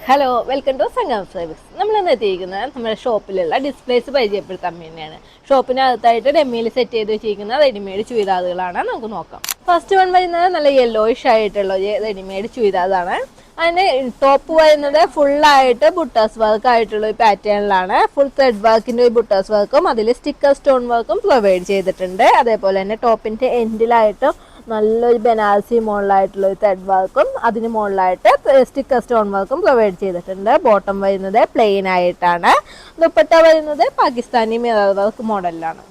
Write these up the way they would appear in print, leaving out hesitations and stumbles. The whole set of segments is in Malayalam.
Hello, welcome to Sangam service. നമ്മളിന്ന് എത്തിയിരിക്കുന്നത് നമ്മുടെ ഷോപ്പിലുള്ള ഡിസ്പ്ലേസ് പരിചയപ്പെടുത്താൻ വേണ്ടിയാണ്. ഷോപ്പിനകത്തായിട്ട് ഡെമ്മിയിൽ സെറ്റ് ചെയ്ത് വെച്ചിരിക്കുന്ന റെഡിമെയ്ഡ് ചുരിദാറുകളാണ്. നമുക്ക് നോക്കാം. ഫസ്റ്റ് വൺ വരുന്നത് നല്ല യെല്ലോയിഷ് ആയിട്ടുള്ള ഒരു റെഡിമെയ്ഡ് ചുരിദാറാണ്. അതിന് ടോപ്പ് വരുന്നത് ഫുള്ളായിട്ട് ബുട്ടാസ് വർക്ക് ആയിട്ടുള്ള ഒരു പാറ്റേണിലാണ്. ഫുൾ ത്രെഡ് വർക്കിൻ്റെ ഒരു ബുട്ടാസ് വർക്കും അതിൽ സ്റ്റിക്കർ സ്റ്റോൺ വർക്കും പ്രൊവൈഡ് ചെയ്തിട്ടുണ്ട്. അതേപോലെ തന്നെ ടോപ്പിൻ്റെ എൻഡിലായിട്ട് നല്ലൊരു ബനാറസി മോഡലായിട്ടുള്ള ഒരു ത്രെഡ് വർക്കും അതിന് മുകളിലായിട്ട് സ്റ്റിക്കർ സ്റ്റോൺ വർക്കും പ്രൊവൈഡ് ചെയ്തിട്ടുണ്ട്. ബോട്ടം വരുന്നത് പ്ലെയിൻ ആയിട്ടാണ്. ദുപ്പട്ട വരുന്നത് പാകിസ്ഥാനി മിറർ വർക്ക് മോഡലിലാണ്.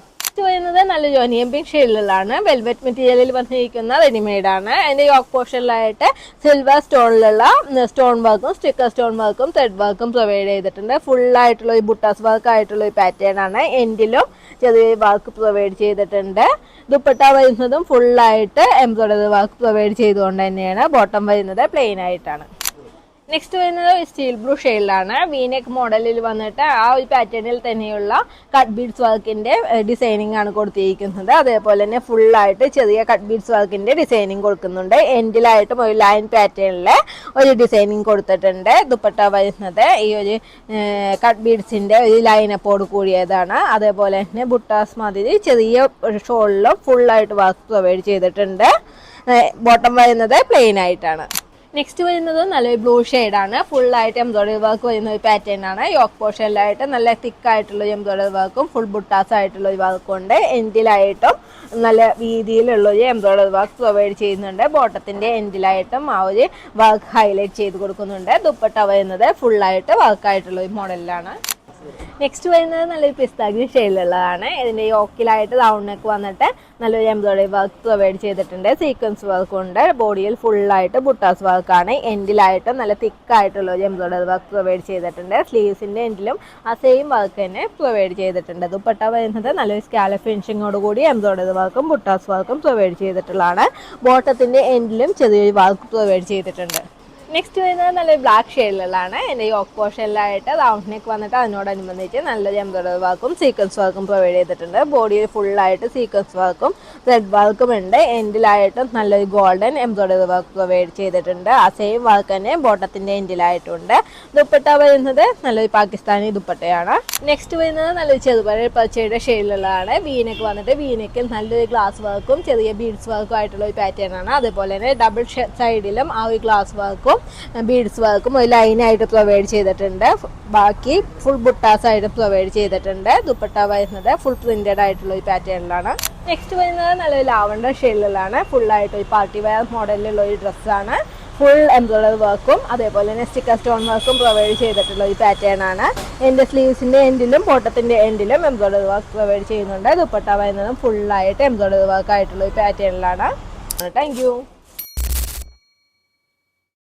വരുന്നത് നല്ല ജോനിയം പിങ്ക് ഷെയ്ഡിലാണ്. വെൽവെറ്റ് മെറ്റീരിയലിൽ വന്നിരിക്കുന്ന റെഡിമെയ്ഡ് ആണ്. അതിന്റെ യോക്ക് പോർഷനിലായിട്ട് സിൽവർ സ്റ്റോണിലുള്ള സ്റ്റോൺ വർക്കും സ്റ്റിക്കർ സ്റ്റോൺ വർക്കും ത്രെഡ് വർക്കും പ്രൊവൈഡ് ചെയ്തിട്ടുണ്ട്. ഫുള്ളായിട്ടുള്ള ഒരു ബുട്ടാസ് വർക്ക് ആയിട്ടുള്ള ഒരു പാറ്റേൺ ആണ്. എൻഡിലും ചെറിയ വർക്ക് പ്രൊവൈഡ് ചെയ്തിട്ടുണ്ട്. ദുപ്പട്ട വരുന്നതും ഫുള്ളായിട്ട് എംബ്രോയിഡറി വർക്ക് പ്രൊവൈഡ് ചെയ്തുകൊണ്ട് തന്നെയാണ്. ബോട്ടം വരുന്നത് പ്ലെയിൻ ആയിട്ടാണ്. നെക്സ്റ്റ് വരുന്നത് സ്റ്റീൽ ബ്ലൂ ഷെയ്ഡിലാണ്. വീനെക്ക് മോഡലിൽ വന്നിട്ട് ആ ഒരു പാറ്റേണിൽ തന്നെയുള്ള കട്ട് ബീഡ്സ് വർക്കിന്റെ ഡിസൈനിങ് ആണ് കൊടുത്തിരിക്കുന്നത്. അതേപോലെ തന്നെ ഫുള്ളായിട്ട് ചെറിയ കട്ട് ബീഡ്സ് വർക്കിന്റെ ഡിസൈനിങ് കൊടുക്കുന്നുണ്ട്. എൻഡിലായിട്ടും ഒരു ലൈൻ പാറ്റേണിൽ ഒരു ഡിസൈനിങ് കൊടുത്തിട്ടുണ്ട്. ദുപ്പട്ട വരുന്നത് ഈ ഒരു കട്ട് ബീഡ്സിന്റെ ഒരു ലൈനപ്പോട് കൂടിയതാണ്. അതേപോലെ തന്നെ ബുട്ടാസ് മാതിരി ചെറിയ ഷോളിലും ഫുള്ളായിട്ട് വർക്ക് പ്രൊവൈഡ് ചെയ്തിട്ടുണ്ട്. ബോട്ടം വരുന്നത് പ്ലെയിൻ ആയിട്ടാണ്. നെക്സ്റ്റ് വരുന്നത് നല്ലൊരു ബ്ലൂ ഷെയ്ഡാണ്. ഫുള്ളായിട്ട് എംബ്രോയിഡറി വർക്ക് വരുന്ന ഒരു പാറ്റേൺ ആണ്. യോക്ക് പോർഷനിലായിട്ട് നല്ല തിക്കായിട്ടുള്ള എംബ്രോയിഡറി വർക്കും ഫുൾ ബുട്ടാസ് ആയിട്ടുള്ള ഒരു വർക്കും ഉണ്ട്. എൻഡിലായിട്ടും നല്ല വീതിയിലുള്ള ഒരു എംബ്രോയിഡറി വർക്ക് പ്രൊവൈഡ് ചെയ്യുന്നുണ്ട്. ബോട്ടത്തിൻ്റെ എൻഡിലായിട്ടും ആ ഒരു വർക്ക് ഹൈലൈറ്റ് ചെയ്ത് കൊടുക്കുന്നുണ്ട്. ദുപ്പട്ട വരുന്നത് ഫുള്ളായിട്ട് വർക്കായിട്ടുള്ള ഒരു മോഡലിലാണ്. നെക്സ്റ്റ് വരുന്നത് നല്ലൊരു പിസ്ത ഗ്രീൻ ഷെയ്ഡിലുള്ളതാണ്. ഇതിൻ്റെ യോക്കിലായിട്ട് റൗണ്ട് നെക്ക് വന്നിട്ട് നല്ലൊരു എംബ്രോയിഡറി വർക്ക് പ്രൊവൈഡ് ചെയ്തിട്ടുണ്ട്. സീക്വൻസ് വർക്ക് ഉണ്ട്. ബോഡിയിൽ ഫുള്ളായിട്ട് ബുട്ടാസ് വർക്കാണ്. എൻഡിലായിട്ട് നല്ല തിക്കായിട്ടുള്ള ഒരു എംബ്രോയിഡറി വർക്ക് പ്രൊവൈഡ് ചെയ്തിട്ടുണ്ട്. സ്ലീവ്സിൻ്റെ എൻഡിലും ആ സെയിം വർക്ക് തന്നെ പ്രൊവൈഡ് ചെയ്തിട്ടുണ്ട്. ദുപ്പട്ട വരുന്നത് നല്ലൊരു സ്കാലപ്പ് ഫിനിഷിങ്ങോട് കൂടി എംബ്രോയിഡറി വർക്കും ബുട്ടാസ് വർക്കും പ്രൊവൈഡ് ചെയ്തിട്ടുള്ളതാണ്. ബോട്ടത്തിൻ്റെ എൻഡിലും ചെറിയൊരു വർക്ക് പ്രൊവൈഡ് ചെയ്തിട്ടുണ്ട്. നെക്സ്റ്റ് വരുന്നത് നല്ലൊരു ബ്ലാക്ക് ഷെയ്ഡിലുള്ളതാണ്. എൻ്റെ യോക്ക് പോർഷനിലായിട്ട് റൗണ്ട് നെക്ക് വന്നിട്ട് അതിനോടനുബന്ധിച്ച് നല്ലൊരു എംബ്രോയിഡറി വർക്കും സീക്വൻസ് വർക്കും പ്രൊവൈഡ് ചെയ്തിട്ടുണ്ട്. ബോഡിയിൽ ഫുള്ളായിട്ട് സീക്വൻസ് വർക്കും ത്രെഡ് വർക്കും ഉണ്ട്. എൻഡിലായിട്ടും നല്ലൊരു ഗോൾഡൻ എംബ്രോയിഡറി വർക്ക് പ്രൊവൈഡ് ചെയ്തിട്ടുണ്ട്. ആ സെയിം വർക്ക് തന്നെ ബോട്ടത്തിൻ്റെ എൻഡിലായിട്ടുണ്ട്. ദുപ്പട്ട വരുന്നത് നല്ലൊരു പാകിസ്ഥാനി ദുപ്പട്ടയാണ്. നെക്സ്റ്റ് വരുന്നത് നല്ലൊരു ചെറുപഴ പച്ചയുടെ ഷെയ്ഡിലുള്ളതാണ്. വീനെക്ക് വന്നിട്ട് വീനെക്കിൽ നല്ലൊരു ഗ്ലാസ് വർക്കും ചെറിയ ബീഡ്സ് വർക്കും ആയിട്ടുള്ള ഒരു പാറ്റേൺ ആണ്. അതുപോലെ തന്നെ ഡബിൾ സൈഡിലും ആ ഒരു ഗ്ലാസ് വർക്കും ബീഡ്സ് വർക്കും ഒരു ലൈനായിട്ട് പ്രൊവൈഡ് ചെയ്തിട്ടുണ്ട്. ബാക്കി ഫുൾ ബുട്ടാസ് ആയിട്ട് പ്രൊവൈഡ് ചെയ്തിട്ടുണ്ട്. ദുപ്പട്ട വരുന്നത് ഫുൾ പ്രിന്റഡ് ആയിട്ടുള്ള ഒരു പാറ്റേണിലാണ്. നെക്സ്റ്റ് വരുന്നത് നല്ലൊരു ലാവണ്ടർ ഷെയ്ഡിലാണ്. ഫുള്ളായിട്ട് ഒരു പാർട്ടി വെയർ മോഡലിലുള്ള ഒരു ഡ്രസ്സാണ്. ഫുൾ എംബ്രോയിഡറി വർക്കും അതേപോലെ തന്നെ സ്റ്റിക്കർ സ്റ്റോൺ വർക്കും പ്രൊവൈഡ് ചെയ്തിട്ടുള്ള ഒരു പാറ്റേൺ ആണ്. എൻ്റെ സ്ലീവ്സിൻ്റെ എൻഡിലും ബോട്ടത്തിൻ്റെ എൻഡിലും എംബ്രോയിഡറി വർക്ക് പ്രൊവൈഡ് ചെയ്യുന്നുണ്ട്. ദുപ്പട്ട വരുന്നതും ഫുള്ളായിട്ട് എംബ്രോയിഡറി വർക്ക് ആയിട്ടുള്ള ഒരു പാറ്റേണിലാണ്. Thank U.